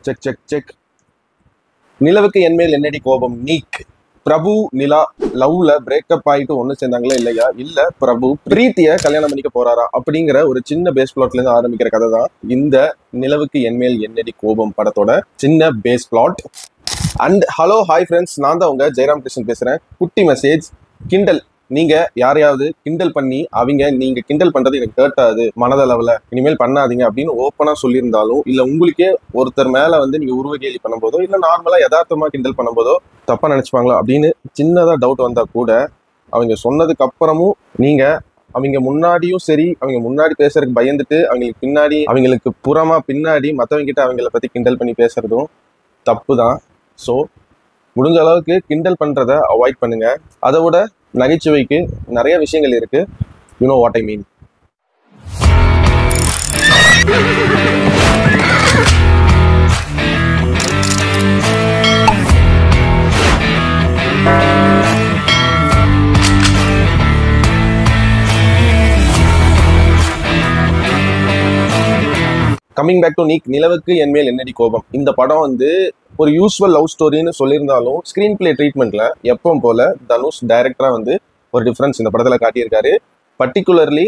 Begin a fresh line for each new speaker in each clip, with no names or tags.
Check check check. நிலவுக்கு என்மேல் என்னடி கோபம். நீக் பிரபு நிலா லவ்ல பிரேக்கப் ஆயிட்டு ஒண்ணு சேர்ந்தாங்களா இல்லையா, இல்ல பிரபு பிரீத்திய கல்யாணம் பண்ணிக்க போறாரா அப்படிங்கிற ஒரு சின்ன பேஸ் பிளாட்ல இருந்து ஆரம்பிக்கிற கதை தான் இந்த நிலவுக்கு என்மேல் என்னடி கோபம் படத்தோட சின்ன base plot. And hello hi friends, நான் தான் உங்க ஜெயராம் கிருஷ்ணன் பேசுறேன். குட்டி மெசேஜ். கிண்டல், நீங்க யாரையாவது கிண்டல் பண்ணி நீங்க கிண்டல் பண்றது எனக்கு ஹர்ட் ஆகுது மனதளவுல, இனிமேல் பண்ணாதீங்க அப்படின்னு ஓப்பனா சொல்லியிருந்தாலும், இல்ல உங்களுக்கே ஒருத்தர் மேல நீங்க உருவகேலி பண்ணும்போதோ இல்ல நார்மலா யதார்த்தமா கிண்டல் பண்ணும்போதோ தப்பா நினைச்சுப்பாங்களோ அப்படின்னு சின்னதா டவுட் வந்தா கூட, அவங்க சொன்னதுக்கு அப்புறமும் நீங்க அவங்க முன்னாடியும் சரி, அவங்க முன்னாடி பேசுறதுக்கு பயந்துட்டு அவங்களுக்கு பின்னாடி அவங்களுக்கு புறமா பின்னாடி மற்றவங்க கிட்ட அவங்கள பத்தி கிண்டல் பண்ணி பேசுறதும் தப்பு தான். ஸோ முடிஞ்ச அளவுக்கு கிண்டல் பண்றத அவாய்ட் பண்ணுங்க. அதை விட நகைச்சுவைக்கு நிறைய விஷயங்கள் இருக்கு. You know what I mean. Coming back to NEEK, நிலவுக்கு என்மேல் என்னடி கோபம். இந்த படம் ஒரு யூஸ்வல் லவ் ஸ்டோரின்னு சொல்லியிருந்தாலும் ஸ்க்ரீன் பிளே ட்ரீட்மெண்ட்ல எப்பவும் போல தனுஷ் டைரக்டரா ஒரு டிஃப்ரென்ஸ் இந்த படத்துல காட்டியிருக்காரு. பர்டிகுலர்லி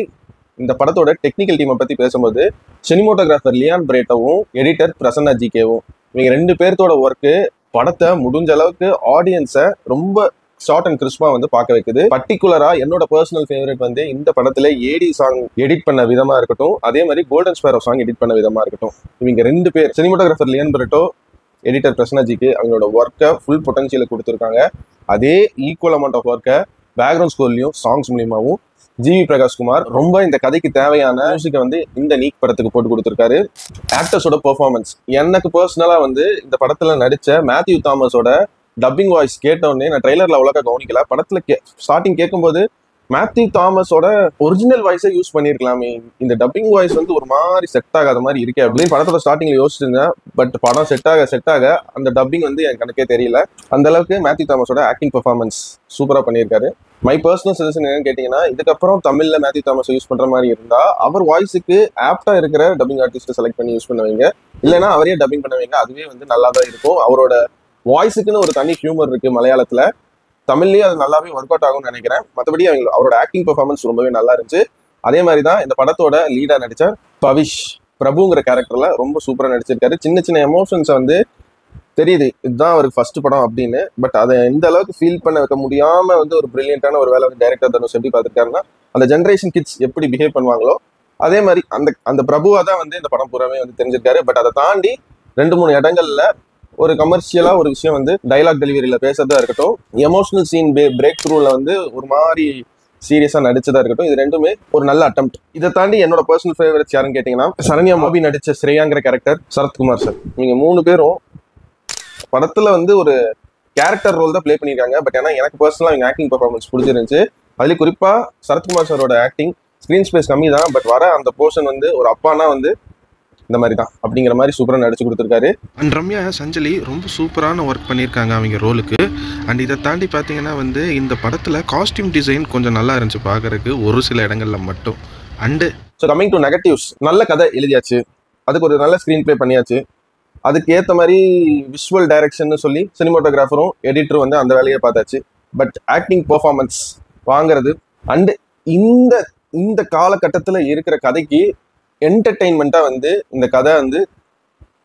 இந்த படத்தோட டெக்னிக்கல் டீமை பத்தி பேசும்போது சினிமோட்டோகிராஃபர் லியான் பிரேட்டோவும் எடிட்டர் பிரசன்னா ஜிகேவும், இவங்க 2 பேர்த்தோட ஒர்க்கு படத்தை முடிஞ்ச அளவுக்கு ஆடியன்ஸை ரொம்ப ஷார்ட் அண்ட் கிறிஸ்பா பார்க்க வைக்குது. பர்டிகுலரா என்னோட பர்சனல் ஃபேவரட் இந்த படத்துல ஏடி சாங் எடிட் பண்ண விதமா இருக்கட்டும், அதே மாதிரி கோல்டன் ஸ்பேரோ சாங் எடிட் பண்ண விதமா இருக்கட்டும். இவங்க 2 பேர் சினிமோட்டோகிராஃபர் லியான் பிரேட்டோ, எடிட்டர் பிரசன்னா ஜிகே, அவங்களோட ஒர்க்கை ஃபுல் பொட்டன்ஷியலை கொடுத்துருக்காங்க. அதே ஈக்குவல் அமௌண்ட் ஆஃப் ஒர்க்கை பேக்ரவுண்ட் ஸ்கோர்லையும் சாங்ஸ் மூலியமாவும் ஜிவி பிரகாஷ்குமார் ரொம்ப இந்த கதைக்கு தேவையான மியூசிக்கை இந்த நீக் படத்துக்கு போட்டு கொடுத்துருக்காரு. ஆக்டர்ஸோட பெர்ஃபார்மன்ஸ், எனக்கு பர்சனலா இந்த படத்துல நடிச்ச மேத்யூ தாமஸோட டப்பிங் வாய்ஸ் கேட்டோடனே நான் ட்ரெய்லர்ல அவ்வளோக்கா கவனிக்கல. படத்துல ஸ்டார்டிங் கேட்கும்போது மேத்யூ தாமஸோட ஒரிஜினல் வாய்ஸை யூஸ் பண்ணியிருக்கலாமே, இந்த டப்பிங் வாய்ஸ் ஒரு மாதிரி செட் ஆகாத மாதிரி இருக்கே அப்படின்னு படத்தோட ஸ்டார்டிங்ல யோசிச்சிருந்தேன். பட் படம் செட் ஆக அந்த டப்பிங் எனக்கு கணக்கே தெரியல. அந்த அளவுக்கு மேத்யூ தாமஸோட ஆக்டிங் பெர்ஃபார்மன்ஸ் சூப்பரா பண்ணியிருக்காரு. மை பர்சனல் சஜஷன் என்னன்னு கேட்டீங்கன்னா, இதுக்கப்புறம் தமிழ்ல மேத்யூ தாமஸ் யூஸ் பண்ற மாதிரி இருந்தா அவர் வாய்ஸுக்கு ஆப்டா இருக்கிற டப்பிங் ஆர்டிஸ்ட் செலக்ட் பண்ணி யூஸ் பண்ணுவீங்க, இல்லைன்னா அவரே டப்பிங் பண்ணுவீங்க. அதுவே நல்லா தான் இருக்கும். அவரோட வாய்ஸுக்குன்னு ஒரு தனி ஹியூமர் இருக்கு மலையாளத்துல, தமிழ்லயே அது நல்லாவே ஒர்க் அவுட் ஆகும்னு நினைக்கிறேன். மற்றபடி அவரோட ஆக்டிங் பெர்ஃபார்மன்ஸ் ரொம்பவே நல்லா இருந்துச்சு. அதே மாதிரி தான் இந்த படத்தோட லீடா நடிச்ச பவிஷ் பிரபுங்கிற கேரக்டர்ல ரொம்ப சூப்பரா நடிச்சிருக்காரு. சின்ன சின்ன எமோஷன்ஸை தெரியுது இதுதான் அவருக்கு ஃபர்ஸ்ட் படம் அப்படின்னு, பட் அதை எந்த அளவுக்கு ஃபீல் பண்ண வைக்க முடியாம ஒரு பிரில்லியன்டான ஒரு வேலை டைரக்டர் தனுஷ் எப்படி பார்த்துருக்காருன்னா, அந்த ஜென்ரேஷன் கிட்ஸ் எப்படி பிஹேவ் பண்ணுவாங்களோ அதே மாதிரி அந்த பிரபுவா தான் இந்த படம் பூராமே தெரிஞ்சிருக்காரு. பட் அதை தாண்டி 2-3 இடங்கள்ல ஒரு கமர்ஷியலா ஒரு விஷயம் டைலாக் டெலிவரியில பேசுறதா இருக்கட்டும், எமோஷனல் சீன் பிரேக் த்ரூல ஒரு மாதிரி சீரியஸா நடிச்சதா இருக்கட்டும், இது 2மே ஒரு நல்ல அட்டெம்ப்ட். இதை தாண்டி என்னோட பர்சனல் ஃபேவரட்ஸ் யாருன்னு கேட்டீங்கன்னா, சரண்யா மாபி நடிச்ச ஸ்ரேயாங்கிற கேரக்டர், சரத்குமார் சார், நீங்க 3 பேரும் படத்துல ஒரு கேரக்டர் ரோல் தான் பிளே பண்ணியிருக்காங்க. பட் ஏன்னா எனக்கு பர்சனலா அவங்க ஆக்டிங் பெர்ஃபார்மன்ஸ் பிடிச்சிருந்துச்சு. அதுலேயும் குறிப்பா சரத்குமார் சாரோட ஆக்டிங், ஸ்கிரீன் ஸ்பேஸ் கம்மி தான், பட் வர அந்த போர்ஷன் ஒரு அப்பானா இந்த மாதிரி தான் அப்படிங்கிற மாதிரி சூப்பராக நடிச்சு கொடுத்துருக்காரு.
அண்ட் ரம்யா சஞ்சலி ரொம்ப சூப்பரான ஒர்க் பண்ணியிருக்காங்க அவங்க ரோலுக்கு. அண்ட் இதை தாண்டி பார்த்தீங்கன்னா இந்த படத்தில் காஸ்டியூம் டிசைன் கொஞ்சம் நல்லா இருந்துச்சு பார்க்கறதுக்கு ஒரு சில இடங்கள்ல மட்டும். And
so coming to negatives, நல்ல கதை எழுதியாச்சு, அதுக்கு ஒரு நல்ல ஸ்க்ரீன் பிளே பண்ணியாச்சு, அதுக்கு ஏற்ற மாதிரி விஷுவல் டைரக்ஷன் சொல்லி சினிமோட்டோகிராஃபரும் எடிட்டரும் அந்த வேலையை பார்த்தாச்சு. பட் ஆக்டிங் பெர்ஃபார்மன்ஸ் வாங்குறது அண்டு இந்த காலகட்டத்தில் இருக்கிற கதைக்கு என்டர்டெயின்மெண்ட்டா இந்த கதை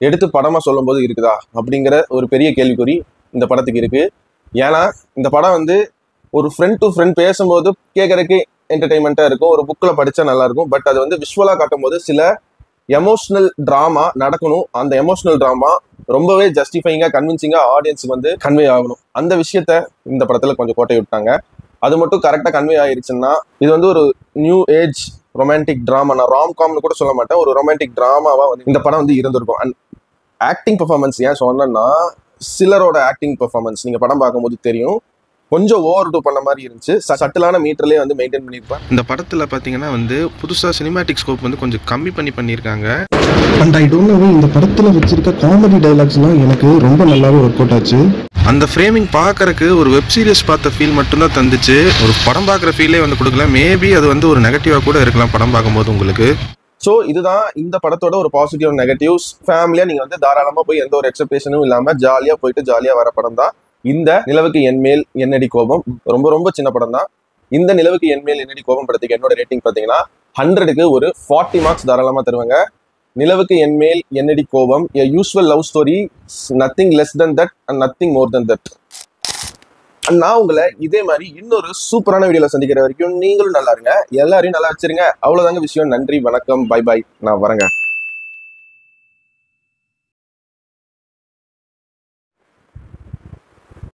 எடுத்து படமா சொல்லும் போது இருக்குதா அப்படிங்கிற ஒரு பெரிய கேள்விக்குறி இந்த படத்துக்கு இருக்கு. ஏன்னா இந்த படம் ஒரு ஃப்ரெண்ட் டு ஃப்ரெண்ட் பேசும்போது கேட்கறதுக்கு என்டர்டெயின்மெண்ட்டா இருக்கும், ஒரு புக்கில் படிச்சா நல்லா இருக்கும். பட் அது விஷுவலா காட்டும் போது சில எமோஷனல் டிராமா நடக்கணும். அந்த எமோஷனல் டிராமா ரொம்பவே ஜஸ்டிஃபைங்கா கன்வின்சிங்கா ஆடியன்ஸுக்கு கன்வே ஆகணும். அந்த விஷயத்த இந்த படத்துல கொஞ்சம் கோட்டை விட்டாங்க. அது மட்டும் கரெக்டா கன்வே ஆயிருச்சுன்னா இது ஒரு நியூ ஏஜ் ரொமான்டிக் ட்ராமா, நான் ராம்காம்னு கூட சொல்ல மாட்டேன், ஒரு ரொமான்டிக் ட்ராமாவா இந்த படம் இருந்திருக்கும். அண்ட் ஆக்டிங் பெர்ஃபார்மன்ஸ் ஏன் சொன்னேன்னா, சிலரோட ஆக்டிங் பெர்ஃபார்மன்ஸ் நீங்க படம் பார்க்கும்போது தெரியும், கொஞ்சம் ஓவர் டூ பண்ண மாதிரி இருந்துச்சு. சட்டிலான மீட்டர்லேயே மெயின்டைன் பண்ணியிருப்பேன்.
இந்த படத்தில் பார்த்தீங்கன்னா புதுசாக சினிமேட்டிக் ஸ்கோப் கொஞ்சம் கம்மி பண்ணியிருக்காங்க.
அண்ட் ஐ டோன்ட் நோ, இந்த படத்தில் வச்சிருக்க காமெடி டைலாக்ஸ்லாம் எனக்கு ரொம்ப நல்லாவே ஒர்க் அவுட் ஆச்சு.
அந்த ஃப்ரேமிங் பார்க்கறக்கு ஒரு வெப் சீரிஸ் பார்த்த ஃபீல் மட்டும்தான் தந்துச்சு, ஒரு படம் பார்க்குற ஃபீலே கொடுக்கல. மேபி அது ஒரு நெகட்டிவாக கூட இருக்கலாம் படம் பார்க்கும்போது உங்களுக்கு.
ஸோ இதுதான் இந்த படத்தோட ஒரு பாசிட்டிவ் நெகட்டிவ்ஸ். ஃபேமிலியா நீங்க வந்து தாராளமா போய் எந்த ஒரு எக்ஸ்பெக்டேஷனும் இல்லாம ஜாலியா போயிட்டு ஜாலியா வர படம் தான் இந்த நிலவுக்கு என்மேல் என்னடி கோபம். ரொம்ப ரொம்ப சின்ன படம் தான். இந்த நிலவுக்கு என்மேல் என்னடி கோபம் படத்துக்கு என்னோட ரேட்டிங் பார்த்தீங்கன்னா 100க்கு ஒரு 40 மார்க்ஸ் தாராளமா தருவாங்க. நிலவுக்கு என்மேல் என்னடி கோபம் a usual love story, nothing less than that and nothing more than that. நான் உங்களை இதே மாதிரி இன்னொரு சூப்பரான வீடியோல சந்திக்கிற வரைக்கும் நீங்களும் நல்லா இருங்க, எல்லாரையும் நல்லா வச்சிருங்க. அவ்வளவுதாங்க விஷயம். நன்றி, வணக்கம், பை பாய். நான் வரேங்க.